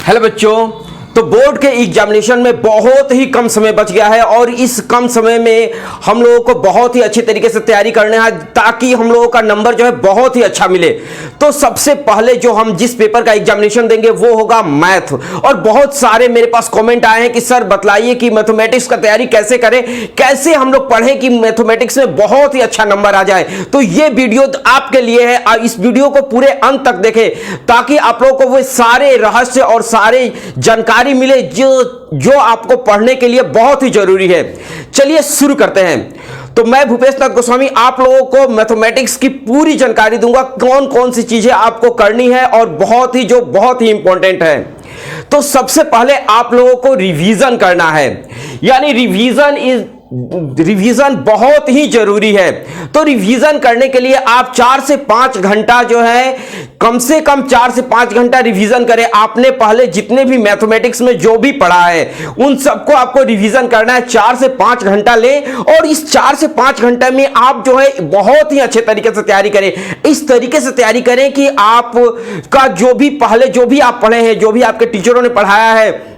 Hello बच्चों, तो board के एग्जामिनेशन में बहुत ही कम समय बच गया है और इस कम समय में हम लोगों को बहुत ही अच्छी तरीके से तैयारी करना है ताकि हम लोगों का नंबर जो है बहुत ही अच्छा मिले। तो सबसे पहले जो हम जिस पेपर का एग्जामिनेशन देंगे वो होगा मैथ। और बहुत सारे मेरे पास कमेंट आए हैं कि सर बतलाइए कि मैथमेटिक्स का तैयारी कैसे करें, कैसे हम लोग पढ़ें कि मैथमेटिक्स में बहुत ही अच्छा नंबर आ जाए। तो ये वीडियो आपके लिए है, इस वीडियो को पूरे अंत तक देखें ताकि आप लोगों को वो सारे रहस्य और सारे जानकारी मिले जो आपको पढ़ने के लिए बहुत ही जरूरी है। चलिए शुरू करते हैं। तो मैं भूपेश नाथ गोस्वामी आप लोगों को मैथमेटिक्स की पूरी जानकारी दूंगा, कौन कौन सी चीजें आपको करनी है और बहुत ही इंपॉर्टेंट है। तो सबसे पहले आप लोगों को रिवीजन करना है, यानी रिवीजन बहुत ही जरूरी है। तो रिवीजन करने के लिए आप 4 से 5 घंटा जो है, कम से कम 4 से 5 घंटा रिवीजन करें। आपने पहले जितने भी मैथमेटिक्स में जो भी पढ़ा है उन सबको आपको रिवीजन करना है। 4 से 5 घंटा लें और इस 4 से 5 घंटे में आप जो है बहुत ही अच्छे तरीके से तैयारी करें। इस तरीके से तैयारी करें कि आप का जो भी पहले जो भी आप पढ़े हैं, जो भी आपके टीचरों ने पढ़ाया है,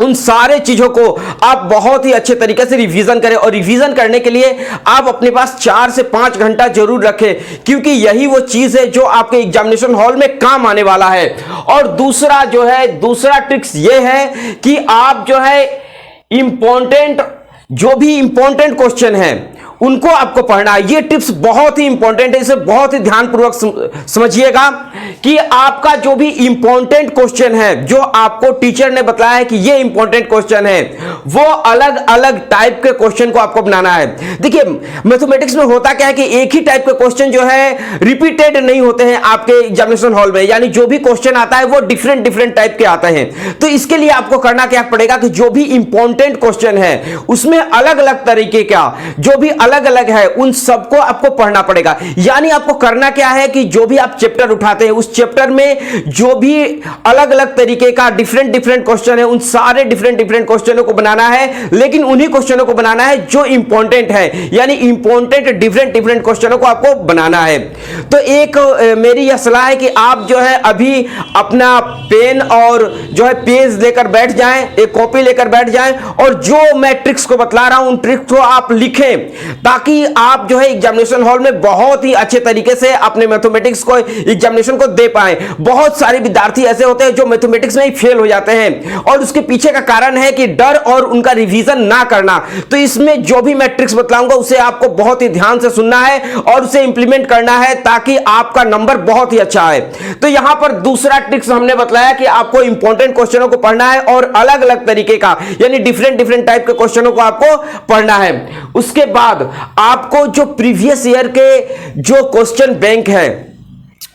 उन सारे चीजों को आप बहुत ही अच्छे तरीके से रिवीजन करें। और रिवीजन करने के लिए आप अपने पास 4 से 5 घंटा जरूर रखें, क्योंकि यही वो चीज है जो आपके एग्जामिनेशन हॉल में काम आने वाला है। और दूसरा ट्रिक्स ये है कि आप जो है जो भी इंपॉर्टेंट क्वेश्चन है उनको आपको पढ़ना है। ये टिप्स बहुत ही इंपॉर्टेंट है, इसे बहुत ही ध्यानपूर्वक समझिएगा कि आपका जो भी इंपॉर्टेंट क्वेश्चन है, जो आपको टीचर ने बताया है कि ये इंपॉर्टेंट क्वेश्चन है, वो अलग अलग टाइप के क्वेश्चन को आपको बनाना है। देखिए मैथमेटिक्स में होता क्या है कि एक ही टाइप के क्वेश्चन जो है रिपीटेड नहीं होते हैं आपके एग्जामिनेशन हॉल में, यानी जो भी क्वेश्चन आता है वो डिफरेंट टाइप के आते हैं। तो इसके लिए आपको करना क्या पड़ेगा कि जो भी इंपॉर्टेंट क्वेश्चन है उसमें अलग अलग तरीके का जो भी अलग अलग है उन सबको आपको पढ़ना पड़ेगा। यानी आपको करना क्या है कि जो भी आप चैप्टर उठाते हैं उस चैप्टर में जो भी अलग अलग तरीके का डिफरेंट क्वेश्चन है, उन सारे डिफरेंट क्वेश्चनों को बनाना है, लेकिन उन्हीं क्वेश्चनों को बनाना है जो इंपॉर्टेंट है, यानी इंपॉर्टेंट डिफरेंट क्वेश्चनों को आपको बनाना है। तो एक मेरी यह सलाह है कि आप जो है अभी अपना पेन और जो है पेज लेकर बैठ जाएं, एक कॉपी लेकर बैठ जाएं और जो मैं ट्रिक्स को बतला रहा हूं उन ट्रिक्स को आप लिखें ताकि आप जो है एग्जामिनेशन हॉल में बहुत ही अच्छे तरीके से अपने मैथमेटिक्स को एग्जामिनेशन को दे पाए। बहुत सारे विद्यार्थी ऐसे होते हैं जो मैथमेटिक्स में ही फेल हो जाते हैं और उसके पीछे का कारण है कि डर और उनका रिवीजन ना करना। तो इसमें जो भी मैं ट्रिक्स बतलाऊंगा उसे आपको बहुत ही ध्यान से सुनना है और उसे इंप्लीमेंट करना है ताकि आपका नंबर बहुत ही अच्छा आए। तो यहां पर दूसरा ट्रिक्स हमने बतलाया कि आपको इंपॉर्टेंट क्वेश्चनों को पढ़ना है और अलग अलग तरीके का यानी डिफरेंट टाइप के क्वेश्चनों को आपको पढ़ना है। उसके बाद आपको जो प्रीवियस ईयर के जो क्वेश्चन बैंक है,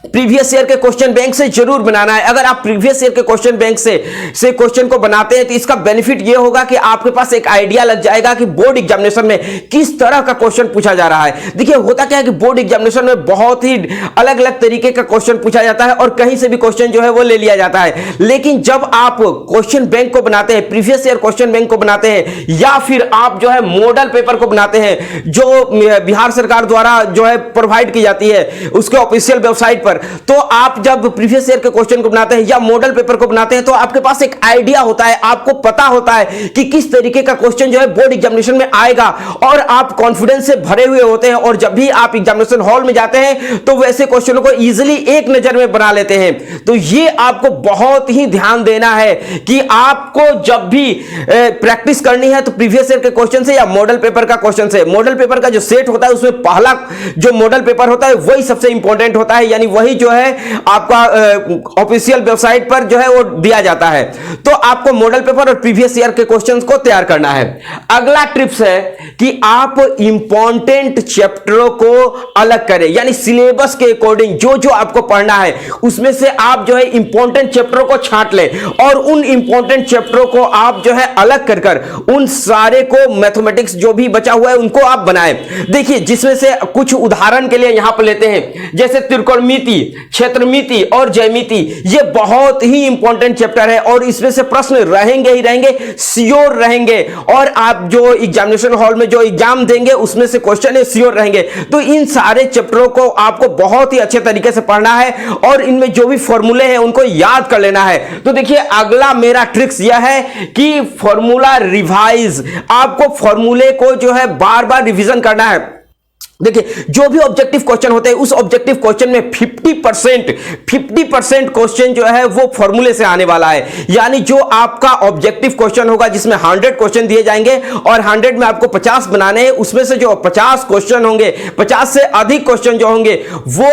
प्रीवियस ईयर के क्वेश्चन बैंक से जरूर बनाना है। अगर आप प्रीवियस ईयर के क्वेश्चन बैंक से क्वेश्चन को बनाते हैं तो इसका बेनिफिट यह होगा कि आपके पास एक आइडिया लग जाएगा कि बोर्ड एग्जामिनेशन में किस तरह का क्वेश्चन पूछा जा रहा है। देखिए होता क्या है कि बोर्ड एग्जामिनेशन में बहुत ही अलग अलग तरीके का क्वेश्चन पूछा जाता है और कहीं से भी क्वेश्चन जो है वो ले लिया जाता है। लेकिन जब आप क्वेश्चन बैंक को बनाते हैं, प्रीवियस ईयर क्वेश्चन बैंक को बनाते हैं, या फिर आप जो है मॉडल पेपर को बनाते हैं जो बिहार सरकार द्वारा जो है प्रोवाइड की जाती है उसके ऑफिशियल वेबसाइट पर, तो आप जब प्रीवियस ईयर के क्वेश्चन को बनाते हैं या मॉडल पेपर को बनाते हैं तो आपके पास एक आइडिया होता है, आपको पता होता है कि किस तरीके का क्वेश्चन जो है बोर्ड एग्जामिनेशन में आएगा और आप कॉन्फिडेंस से भरे हुए होते हैं। और जब भी आप एग्जामिनेशन हॉल में जाते हैं तो वैसे क्वेश्चनों को इजीली एक नजर में बना लेते हैं। तो ये आपको बहुत ही ध्यान देना है कि आपको जब भी प्रैक्टिस करनी है तो प्रीवियस ईयर के क्वेश्चन से या मॉडल पेपर का क्वेश्चन से, मॉडल पेपर का जो सेट होता है उसमें पहला जो मॉडल पेपर होता है वही सबसे इंपॉर्टेंट होता है, यानी वही जो है आपका ऑफिशियल वेबसाइट पर जो है वो दिया जाता है। तो आपको मॉडल पेपर और प्रीवियस ईयर के क्वेश्चंस को तैयार करना है। अगला टिप्स है कि आप इंपॉर्टेंट चैप्टरों को अलग करें, यानी सिलेबस के अकॉर्डिंग जो जो आपको पढ़ना है उसमें से आप जो है इंपॉर्टेंट चैप्टरों को छांट लें और उन इंपॉर्टेंट चैप्टरों को आप जो है अलग कर उन सारे को मैथमेटिक्स जो भी बचा हुआ है उनको आप बनाएं। देखिए जिसमें से कुछ उदाहरण के लिए यहां पर लेते हैं, जैसे त्रिकोणमिति, क्षेत्रमिति और ज्यामिति, ये बहुत ही इंपॉर्टेंट चैप्टर है और इसमें से प्रश्न रहेंगे ही रहेंगे, श्योर रहेंगे। और आप जो एग्जामिनेशन हॉल में जो एग्जाम देंगे उसमें से क्वेश्चन श्योर रहेंगे। तो इन सारे चैप्टरों को आपको बहुत ही अच्छे तरीके से पढ़ना है और इनमें जो भी फॉर्मूले हैं उनको याद कर लेना है। तो देखिए, अगला मेरा ट्रिक्स यह है कि फॉर्मूला रिवाइज, आपको फॉर्मूले को जो है बार बार रिवीजन करना है। देखिए, जो भी ऑब्जेक्टिव क्वेश्चन होते हैं उस ऑब्जेक्टिव क्वेश्चन में 50% क्वेश्चन जो है वो फॉर्मूले से आने वाला है। यानी जो आपका ऑब्जेक्टिव क्वेश्चन होगा जिसमें 100 क्वेश्चन दिए जाएंगे और 100 में आपको 50 बनाने हैं, उसमें से जो 50 क्वेश्चन होंगे, 50 से अधिक क्वेश्चन जो होंगे वो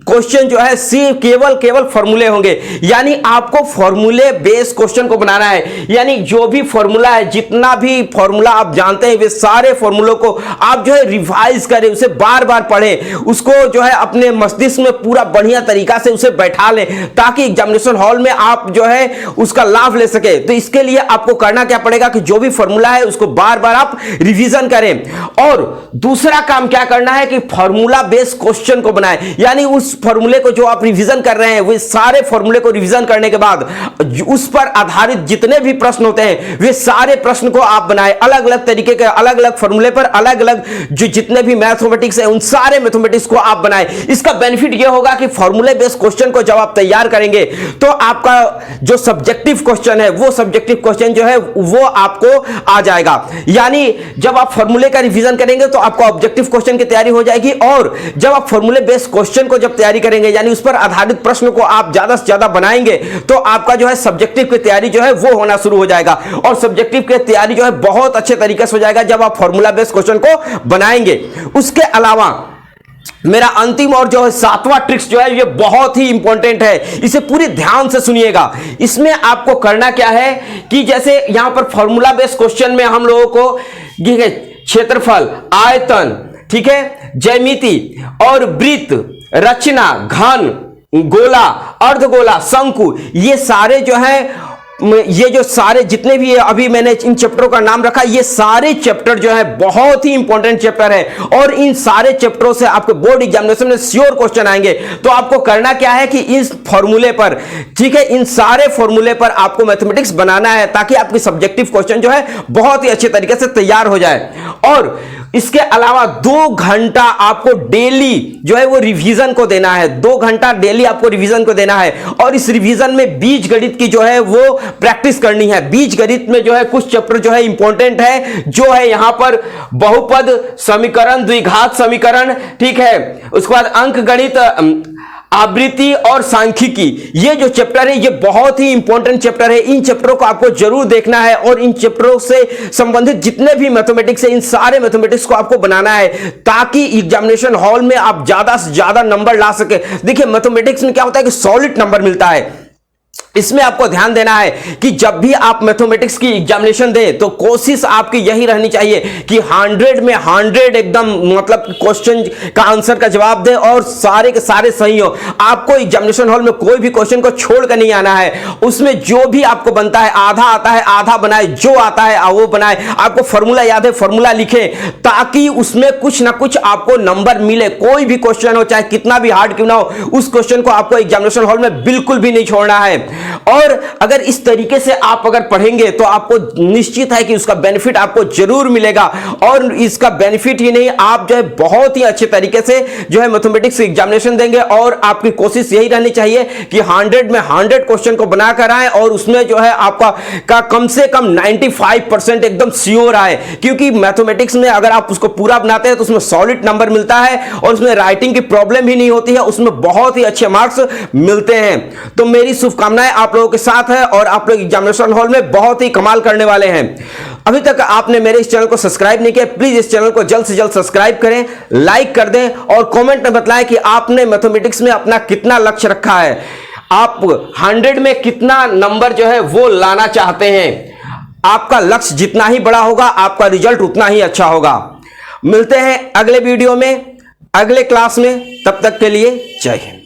क्वेश्चन जो है सिर्फ केवल फॉर्मूले होंगे। यानी आपको फॉर्मूले बेस्ड क्वेश्चन को बनाना है। यानी जो भी फॉर्मूला है, जितना भी फॉर्मूला आप जानते हैं, वे सारे फॉर्मूलों को आप जो है रिवाइज करें, उसे बार बार पढ़ें, उसको जो है अपने मस्तिष्क में पूरा बढ़िया तरीका से उसे बैठा लें ताकि एग्जामिनेशन हॉल में आप जो है उसका लाभ ले सके। तो इसके लिए आपको करना क्या पड़ेगा कि जो भी फॉर्मूला है उसको बार बार आप रिवीजन करें। और दूसरा काम क्या करना है कि फॉर्मूला बेस्ड क्वेश्चन को बनाएं। यानी उस फॉर्मूले को जो आप रिवीजन कर रहे हैं, वे सारे फॉर्मूले को रिवीजन करने के बाद उस पर आधारित जितने भी प्रश्न होते हैं वे सारे प्रश्न को आप बनाएं। अलग अलग तरीके के, अलग अलग फॉर्मूले पर अलग अलग जो जितने भी मैथमेटिक्स है उन सारे मैथमेटिक्स को आप बनाएं। इसका बेनिफिट यह होगा कि फॉर्मूले बेस्ड क्वेश्चन को जब आप तैयार करेंगे तो आपका जो सब्जेक्टिव क्वेश्चन है वो सब्जेक्टिव क्वेश्चन जो है वो आपको आ जाएगा। यानी जब आप फॉर्मूले का रिवीजन करेंगे तो आपको ऑब्जेक्टिव क्वेश्चन की तैयारी हो जाएगी और जब आप फॉर्मूले बेस्ड क्वेश्चन को जब तैयारी करेंगे यानी उस पर आधारित प्रश्न को आप ज्यादा से ज्यादा बनाएंगे तो आपका जो है सब्जेक्टिव की तैयारी जो है वो होना शुरू हो जाएगा। और सब्जेक्टिव की तैयारी जो है बहुत अच्छे तरीके से हो जाएगा जब आप फॉर्मूला बेस्ड क्वेश्चन को बनाएंगे। उसके अलावा मेरा अंतिम और जो है 7वां ट्रिक्स जो है ये बहुत ही इंपॉर्टेंट है, इसे पूरी ध्यान से सुनिएगा। इसमें आपको करना क्या है कि जैसे यहां पर फॉर्मूला बेस्ड क्वेश्चन में हम लोगों को क्षेत्रफल, आयतन, ठीक है, ज्यामिति और वृत्त, रचना, घन, गोला, अर्धगोला, शंकु, ये सारे जो है, ये जो सारे जितने भी अभी मैंने इन चैप्टरों का नाम रखा, ये सारे चैप्टर जो है बहुत ही इंपॉर्टेंट चैप्टर है और इन सारे चैप्टरों से आपके बोर्ड एग्जामिनेशन में श्योर क्वेश्चन आएंगे। तो आपको करना क्या है कि इस फॉर्मूले पर, ठीक है, इन सारे फॉर्मूले पर आपको मैथमेटिक्स बनाना है ताकि आपकी सब्जेक्टिव क्वेश्चन जो है बहुत ही अच्छे तरीके से तैयार हो जाए। और इसके अलावा 2 घंटा आपको डेली जो है वो रिवीजन को देना है। 2 घंटा डेली आपको रिवीजन को देना है और इस रिवीजन में बीजगणित की जो है वो प्रैक्टिस करनी है। बीजगणित में जो है कुछ चैप्टर जो है इंपॉर्टेंट है, जो है यहां पर बहुपद समीकरण, द्विघात समीकरण, ठीक है, उसके बाद अंक गणित, आवृत्ति और सांख्यिकी, ये जो चैप्टर है ये बहुत ही इंपॉर्टेंट चैप्टर है। इन चैप्टरों को आपको जरूर देखना है और इन चैप्टरों से संबंधित जितने भी मैथमेटिक्स है इन सारे मैथमेटिक्स को आपको बनाना है ताकि एग्जामिनेशन हॉल में आप ज्यादा से ज्यादा नंबर ला सके। देखिए, मैथमेटिक्स में क्या होता है कि सॉलिड नंबर मिलता है। इसमें आपको ध्यान देना है कि जब भी आप मैथमेटिक्स की एग्जामिनेशन दें तो कोशिश आपकी यही रहनी चाहिए कि 100 में 100 एकदम मतलब क्वेश्चन का आंसर का जवाब दें और सारे के सारे सही हो। आपको एग्जामिनेशन हॉल में कोई भी क्वेश्चन को छोड़कर नहीं आना है। उसमें जो भी आपको बनता है, आधा आता है आधा बनाए, जो आता है वो बनाए। आपको फॉर्मूला याद है, फॉर्मूला लिखें ताकि उसमें कुछ ना कुछ आपको नंबर मिले। कोई भी क्वेश्चन हो, चाहे कितना भी हार्ड क्यों ना हो, उस क्वेश्चन को आपको एग्जामिनेशन हॉल में बिल्कुल भी नहीं छोड़ना है। और अगर इस तरीके से आप अगर पढ़ेंगे तो आपको निश्चित है कि उसका बेनिफिट आपको जरूर मिलेगा। और इसका बेनिफिट ही नहीं, आप जो है बहुत ही अच्छे तरीके से जो है मैथमेटिक्स एग्जामिनेशन देंगे। और आपकी कोशिश यही रहनी चाहिए कि 100 में 100 क्वेश्चन को बनाकर आए और उसमें जो है आपका कम से कम 95% एकदम श्योर आए। क्योंकि मैथमेटिक्स में अगर आप उसको पूरा बनाते हैं तो उसमें सॉलिड नंबर मिलता है और उसमें राइटिंग की प्रॉब्लम ही नहीं होती है, उसमें बहुत ही अच्छे मार्क्स मिलते हैं। तो मेरी शुभकामनाएं आप लोगों के साथ है और आप लोग एग्जामिनेशन हॉल में बहुत ही कमाल करने वाले हैं। अभी तक आपने मेरे इस चैनल को सब्सक्राइब नहीं किया, प्लीज इस चैनल को जल्द से जल्द सब्सक्राइब करें, लाइक कर दें और कमेंट में बताएं कि आपने मैथमेटिक्स में अपना कितना लक्ष्य रखा है। आप 100 में कितना नंबर जो है वो लाना चाहते हैं। आपका लक्ष्य जितना ही बड़ा होगा आपका रिजल्ट उतना ही अच्छा होगा। मिलते हैं अगले वीडियो में, अगले क्लास में, तब तक के लिए जय हिंद।